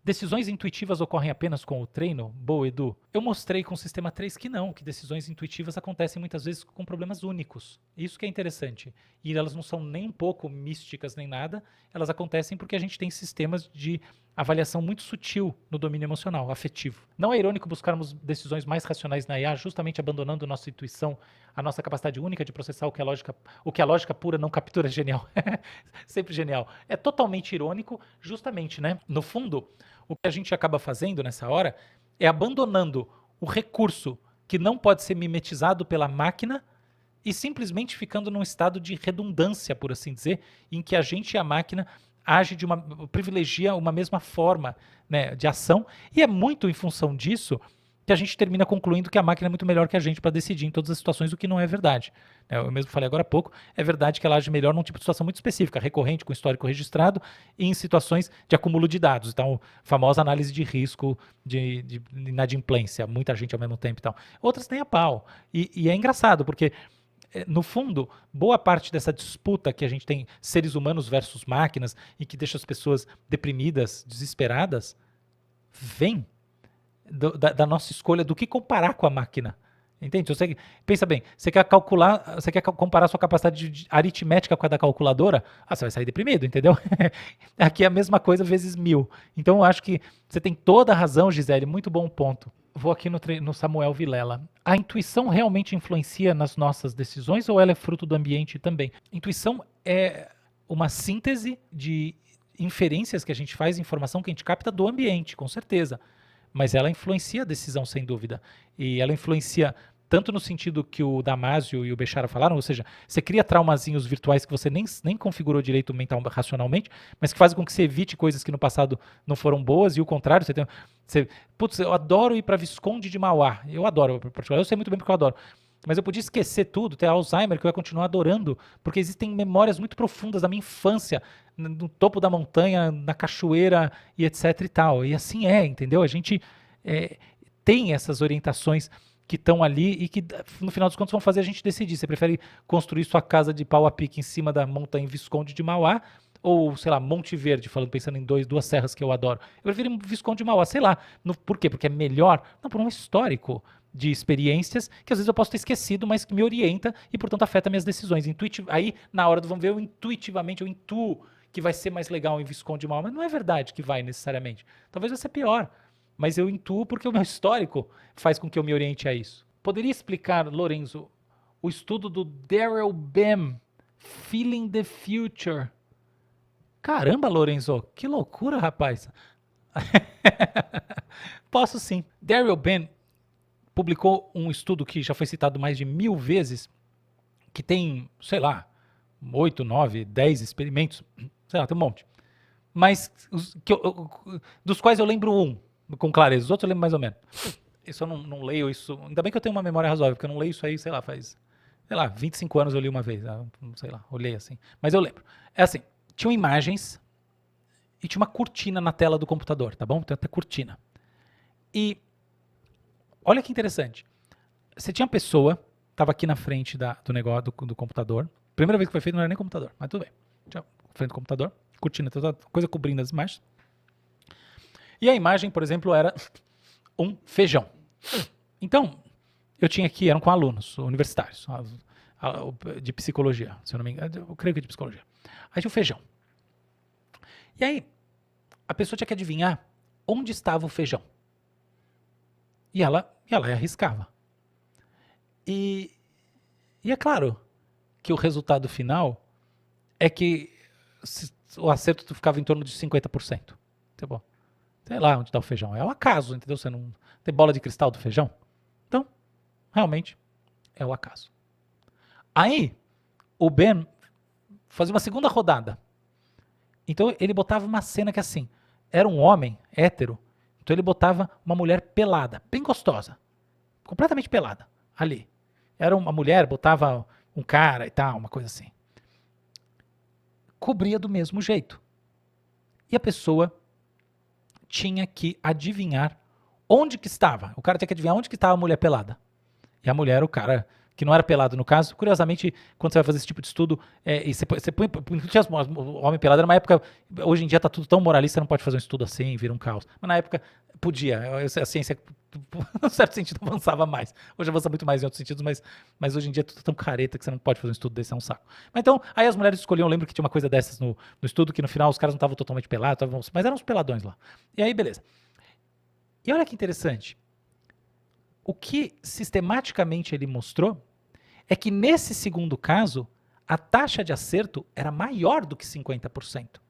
Decisões intuitivas ocorrem apenas com o treino? Boa, Edu. Eu mostrei com o sistema 3 que não, que decisões intuitivas acontecem muitas vezes com problemas únicos. Isso que é interessante. E elas não são nem um pouco místicas nem nada, elas acontecem porque a gente tem sistemas de avaliação muito sutil no domínio emocional, afetivo. Não é irônico buscarmos decisões mais racionais na IA, justamente abandonando nossa intuição, a nossa capacidade única de processar o que a lógica pura não captura. Genial. Sempre genial. É totalmente irônico, justamente, né? No fundo, o que a gente acaba fazendo nessa hora é abandonando o recurso que não pode ser mimetizado pela máquina e simplesmente ficando num estado de redundância, por assim dizer, em que a gente e a máquina privilegia uma mesma forma, né, de ação, e é muito em função disso que a gente termina concluindo que a máquina é muito melhor que a gente para decidir em todas as situações, o que não é verdade. Eu mesmo falei agora há pouco, é verdade que ela age melhor num tipo de situação muito específica, recorrente, com histórico registrado, e em situações de acúmulo de dados. Então, famosa análise de risco de inadimplência, muita gente ao mesmo tempo e tal. Outras têm a pau. E é engraçado, porque no fundo, boa parte dessa disputa que a gente tem, seres humanos versus máquinas, e que deixa as pessoas deprimidas, desesperadas, vem da nossa escolha do que comparar com a máquina. Entende? Pensa bem, você quer comparar a sua capacidade aritmética com a da calculadora? Você vai sair deprimido, entendeu? Aqui é a mesma coisa vezes 1000. Então eu acho que você tem toda a razão, Gisele, muito bom ponto. Vou aqui no Samuel Vilela. A intuição realmente influencia nas nossas decisões ou ela é fruto do ambiente também? Intuição é uma síntese de inferências que a gente faz, informação que a gente capta do ambiente, com certeza. Mas ela influencia a decisão, sem dúvida. E ela influencia tanto no sentido que o Damasio e o Bechara falaram, ou seja, você cria traumazinhos virtuais que você nem configurou direito mental, racionalmente, mas que fazem com que você evite coisas que no passado não foram boas, e o contrário, putz, eu adoro ir para Visconde de Mauá, eu adoro, eu sei muito bem porque eu adoro, mas eu podia esquecer tudo, ter Alzheimer, que eu ia continuar adorando, porque existem memórias muito profundas da minha infância, no topo da montanha, na cachoeira e etc e tal, e assim entendeu? A gente tem essas orientações que estão ali e que, no final dos contos, vão fazer a gente decidir. Você prefere construir sua casa de pau a pique em cima da montanha Visconde de Mauá ou, sei lá, Monte Verde, pensando em duas serras que eu adoro. Eu prefiro Visconde de Mauá, sei lá. Por quê? Porque é melhor? Não, por um histórico de experiências que às vezes eu posso ter esquecido, mas que me orienta e, portanto, afeta minhas decisões. Aí, na hora do vamos ver, eu intuo que vai ser mais legal em Visconde de Mauá, mas não é verdade que vai necessariamente. Talvez vai ser pior. Mas eu intuo porque o meu histórico faz com que eu me oriente a isso. Poderia explicar, Lorenzo, o estudo do Daryl Bem, Feeling the Future? Caramba, Lorenzo, que loucura, rapaz. Posso sim. Daryl Bem publicou um estudo que já foi citado mais de 1000 vezes, que tem, sei lá, 8, 9, 10 experimentos, sei lá, tem um monte. Mas dos quais eu lembro um com clareza, os outros eu lembro mais ou menos. Isso eu não leio isso, ainda bem que eu tenho uma memória razoável, porque eu não leio isso aí, sei lá, faz, 25 anos eu li uma vez, sei lá, olhei assim, mas eu lembro. É assim, tinham imagens e tinha uma cortina na tela do computador, tá bom? Tem até cortina. E olha que interessante, você tinha a pessoa, estava aqui na frente do negócio, do computador, primeira vez que foi feito não era nem computador, mas tudo bem. Tinha frente do computador, cortina, toda coisa cobrindo as imagens. E a imagem, por exemplo, era um feijão. Então, eu tinha aqui, eram com alunos universitários, de psicologia, se eu não me engano, eu creio que de psicologia. Aí tinha o feijão. E aí, a pessoa tinha que adivinhar onde estava o feijão. E ela arriscava. E é claro que o resultado final é que o acerto ficava em torno de 50%. Tá bom. Sei lá onde está o feijão. É um acaso, entendeu? Você não tem bola de cristal do feijão. Então, realmente, é o acaso. Aí, o Ben fazia uma segunda rodada. Então, ele botava uma cena que assim, era um homem hétero, então ele botava uma mulher pelada, bem gostosa, completamente pelada, ali. Era uma mulher, botava um cara e tal, uma coisa assim. Cobria do mesmo jeito. E a pessoa tinha que adivinhar onde que estava. O cara tinha que adivinhar onde que estava a mulher pelada. E a mulher, o cara que não era pelado no caso. Curiosamente, quando você vai fazer esse tipo de estudo, e você põe o homem pelado, era uma época, hoje em dia tá tudo tão moralista, você não pode fazer um estudo assim, vira um caos. Mas na época podia, a ciência, em certo sentido, avançava mais. Hoje avança muito mais em outros sentidos, mas hoje em dia é tudo tão careta que você não pode fazer um estudo desse, é um saco. Mas então, aí as mulheres escolhiam, eu lembro que tinha uma coisa dessas no estudo, que no final os caras não estavam totalmente pelados, mas eram uns peladões lá. E aí, beleza. E olha que interessante. O que sistematicamente ele mostrou é que nesse segundo caso, a taxa de acerto era maior do que 50%.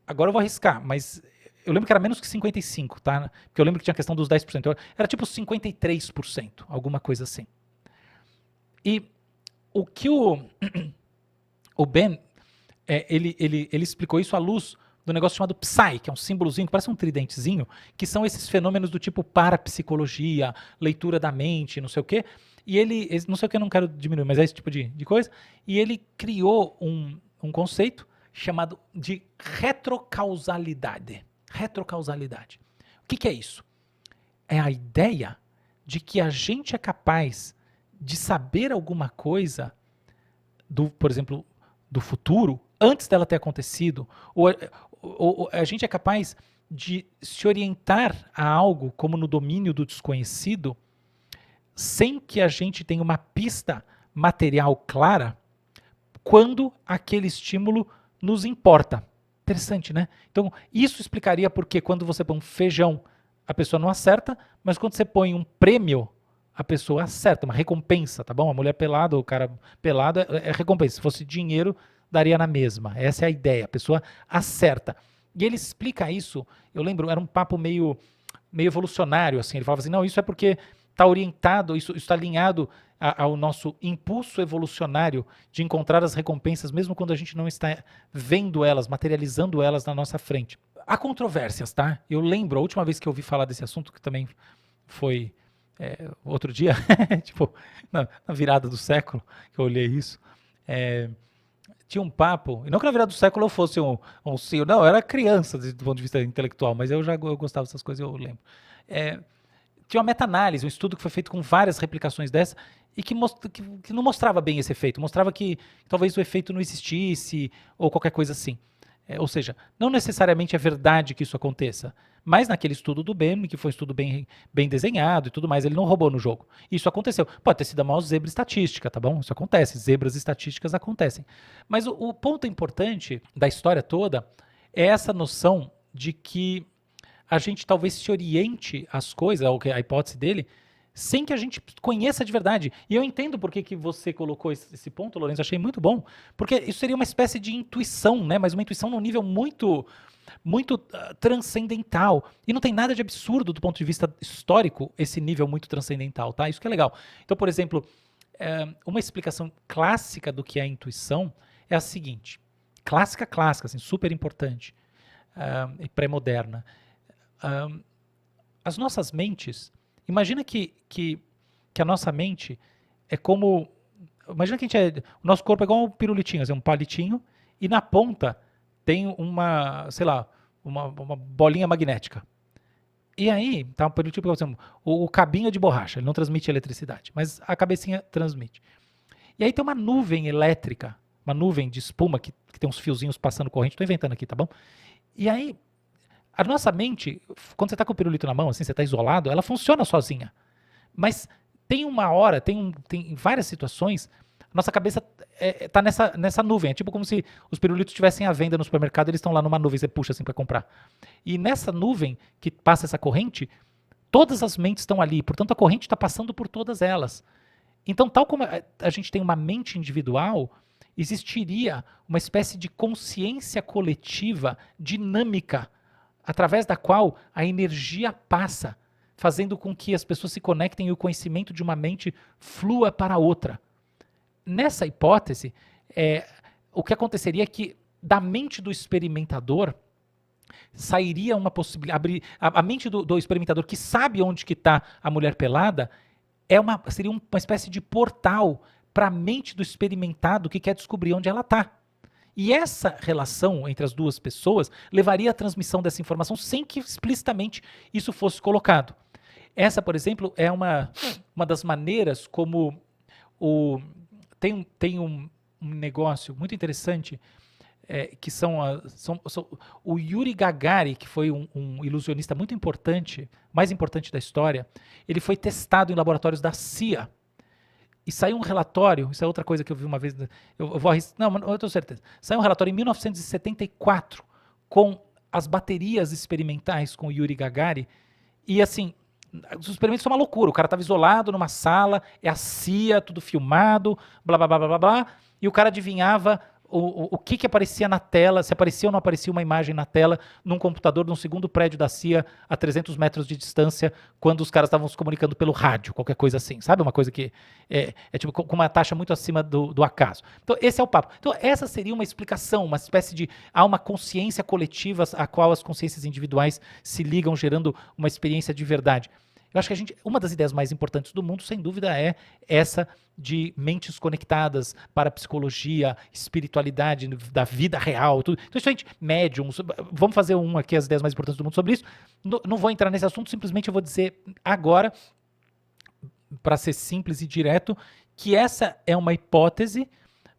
Agora eu vou arriscar, mas eu lembro que era menos que 55%, tá? Porque eu lembro que tinha a questão dos 10%. Era tipo 53%, alguma coisa assim. E o que o Ben, ele explicou isso à luz do negócio chamado Psy, que é um símbolozinho, que parece um tridentezinho, que são esses fenômenos do tipo parapsicologia, leitura da mente, não sei o quê. E não sei o que, eu não quero diminuir, mas é esse tipo de coisa. E ele criou um conceito chamado de retrocausalidade. Retrocausalidade. O que é isso? É a ideia de que a gente é capaz de saber alguma coisa, por exemplo, do futuro, antes dela ter acontecido, ou a gente é capaz de se orientar a algo como no domínio do desconhecido, sem que a gente tenha uma pista material clara, quando aquele estímulo nos importa. Interessante, né? Então, isso explicaria porque quando você põe um feijão, a pessoa não acerta, mas quando você põe um prêmio, a pessoa acerta, uma recompensa, tá bom? A mulher pelada, o cara pelado é recompensa. Se fosse dinheiro, daria na mesma. Essa é a ideia, a pessoa acerta. E ele explica isso, eu lembro, era um papo meio evolucionário, assim. Ele falava assim, não, isso é porque está orientado, isso está alinhado ao nosso impulso evolucionário de encontrar as recompensas, mesmo quando a gente não está vendo elas, materializando elas na nossa frente. Há controvérsias, tá? Eu lembro, a última vez que eu ouvi falar desse assunto, que também foi outro dia, tipo, na virada do século, que eu olhei isso, tinha um papo, e não que na virada do século eu fosse um CEO, não, eu era criança do ponto de vista intelectual, mas eu gostava dessas coisas, eu lembro. Tinha uma meta-análise, um estudo que foi feito com várias replicações dessa, e que não mostrava bem esse efeito, mostrava que talvez o efeito não existisse, ou qualquer coisa assim. Ou seja, não necessariamente é verdade que isso aconteça, mas naquele estudo do Ben, que foi um estudo bem desenhado e tudo mais, ele não roubou no jogo. Isso aconteceu. Pode ter sido a maior zebra estatística, tá bom? Isso acontece, zebras estatísticas acontecem. Mas o ponto importante da história toda é essa noção de que a gente talvez se oriente às coisas, a hipótese dele, sem que a gente conheça de verdade. E eu entendo por que você colocou esse ponto, Lourenço, achei muito bom, porque isso seria uma espécie de intuição, né? Mas uma intuição num nível muito transcendental. E não tem nada de absurdo do ponto de vista histórico esse nível muito transcendental, tá? Isso que é legal. Então, por exemplo, uma explicação clássica do que é a intuição é a seguinte. Clássica, assim, super importante e pré-moderna. As nossas mentes, imagina que a nossa mente é como, imagina que o nosso corpo é igual um pirulitinho, assim, um palitinho, e na ponta tem sei lá, uma bolinha magnética. E aí, tá um pirulitinho, por exemplo, o cabinho é de borracha, ele não transmite eletricidade, mas a cabecinha transmite. E aí tem uma nuvem elétrica, uma nuvem de espuma que tem uns fiozinhos passando corrente, estou inventando aqui, tá bom? E aí, a nossa mente, quando você está com o pirulito na mão, assim, você está isolado, ela funciona sozinha. Mas tem uma hora, tem várias situações, a nossa cabeça está nessa nuvem. É tipo como se os pirulitos estivessem à venda no supermercado, eles estão lá numa nuvem, você puxa assim para comprar. E nessa nuvem que passa essa corrente, todas as mentes estão ali, portanto a corrente está passando por todas elas. Então, tal como a gente tem uma mente individual, existiria uma espécie de consciência coletiva dinâmica, através da qual a energia passa, fazendo com que as pessoas se conectem e o conhecimento de uma mente flua para outra. Nessa hipótese, o que aconteceria é que da mente do experimentador sairia uma possibilidade, a mente do experimentador que sabe onde que está a mulher pelada, seria uma espécie de portal para a mente do experimentado que quer descobrir onde ela está. E essa relação entre as duas pessoas levaria à transmissão dessa informação sem que explicitamente isso fosse colocado. Essa, por exemplo, é uma das maneiras como tem um negócio muito interessante, que são o Yuri Gagarin, que foi um ilusionista muito importante, mais importante da história. Ele foi testado em laboratórios da CIA. E saiu um relatório, isso é outra coisa que eu vi uma vez, eu vou arriscar, não, eu tenho certeza. Saiu um relatório em 1974 com as baterias experimentais com o Yuri Gagarin, e assim, os experimentos são uma loucura. O cara estava isolado numa sala, é a CIA, tudo filmado, blá, blá, blá, blá, blá, blá, e o cara adivinhava o que aparecia na tela, se aparecia ou não aparecia uma imagem na tela, num computador num segundo prédio da CIA, a 300 metros de distância, quando os caras estavam se comunicando pelo rádio, qualquer coisa assim, sabe? Uma coisa que é tipo com uma taxa muito acima do acaso. Então, esse é o papo. Então, essa seria uma explicação, uma espécie de... Há uma consciência coletiva a qual as consciências individuais se ligam, gerando uma experiência de verdade. Eu acho que uma das ideias mais importantes do mundo, sem dúvida, é essa de mentes conectadas para a psicologia, espiritualidade da vida real, tudo. Então, isso a gente, médiums, vamos fazer aqui, as ideias mais importantes do mundo sobre isso. Não vou entrar nesse assunto, simplesmente eu vou dizer agora, para ser simples e direto, que essa é uma hipótese,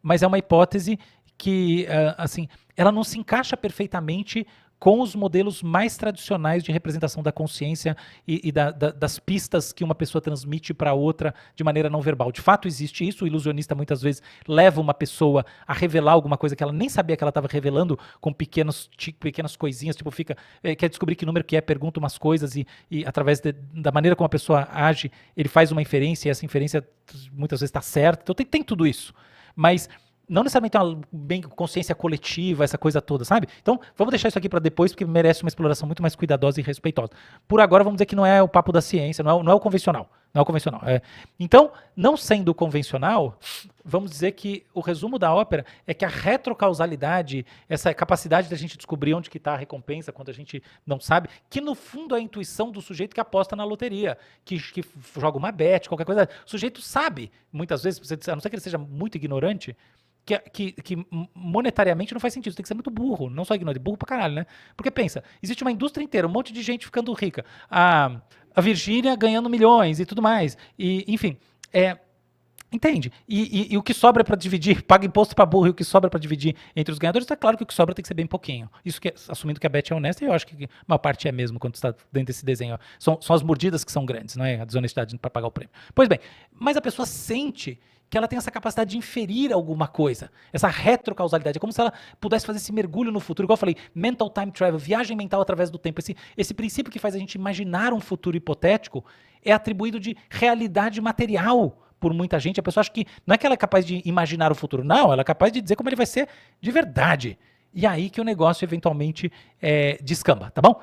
mas é uma hipótese que, assim, ela não se encaixa perfeitamente com os modelos mais tradicionais de representação da consciência e das pistas que uma pessoa transmite para outra de maneira não verbal. De fato existe isso, o ilusionista muitas vezes leva uma pessoa a revelar alguma coisa que ela nem sabia que ela estava revelando, com pequenas coisinhas, tipo quer descobrir que número que é, pergunta umas coisas e através da maneira como a pessoa age, ele faz uma inferência e essa inferência muitas vezes está certa. Então tem tudo isso, mas não necessariamente uma consciência coletiva, essa coisa toda, sabe? Então, vamos deixar isso aqui para depois, porque merece uma exploração muito mais cuidadosa e respeitosa. Por agora, vamos dizer que não é o papo da ciência, não é o convencional. Não é o convencional. Então, não sendo convencional, vamos dizer que o resumo da ópera é que a retrocausalidade, essa capacidade da gente descobrir onde que está a recompensa quando a gente não sabe, que no fundo é a intuição do sujeito que aposta na loteria, que joga uma bet, qualquer coisa. O sujeito sabe, muitas vezes, a não ser que ele seja muito ignorante, que monetariamente não faz sentido, tem que ser muito burro, não só ignorante, burro pra caralho, né? Porque pensa, existe uma indústria inteira, um monte de gente ficando rica, a Virgínia ganhando milhões e tudo mais, e enfim, entende? E o que sobra para dividir, paga imposto para burro, e o que sobra para dividir entre os ganhadores, é claro que o que sobra tem que ser bem pouquinho. Isso assumindo que a Bet é honesta, e eu acho que a maior parte é mesmo quando está dentro desse desenho. São as mordidas que são grandes, não é a desonestidade para pagar o prêmio. Pois bem, mas a pessoa sente que ela tem essa capacidade de inferir alguma coisa, essa retrocausalidade. É como se ela pudesse fazer esse mergulho no futuro. Igual eu falei, mental time travel, viagem mental através do tempo. Esse princípio que faz a gente imaginar um futuro hipotético é atribuído de realidade material por muita gente. A pessoa acha que não é que ela é capaz de imaginar o futuro, não, ela é capaz de dizer como ele vai ser de verdade. E aí que o negócio eventualmente descamba, tá bom?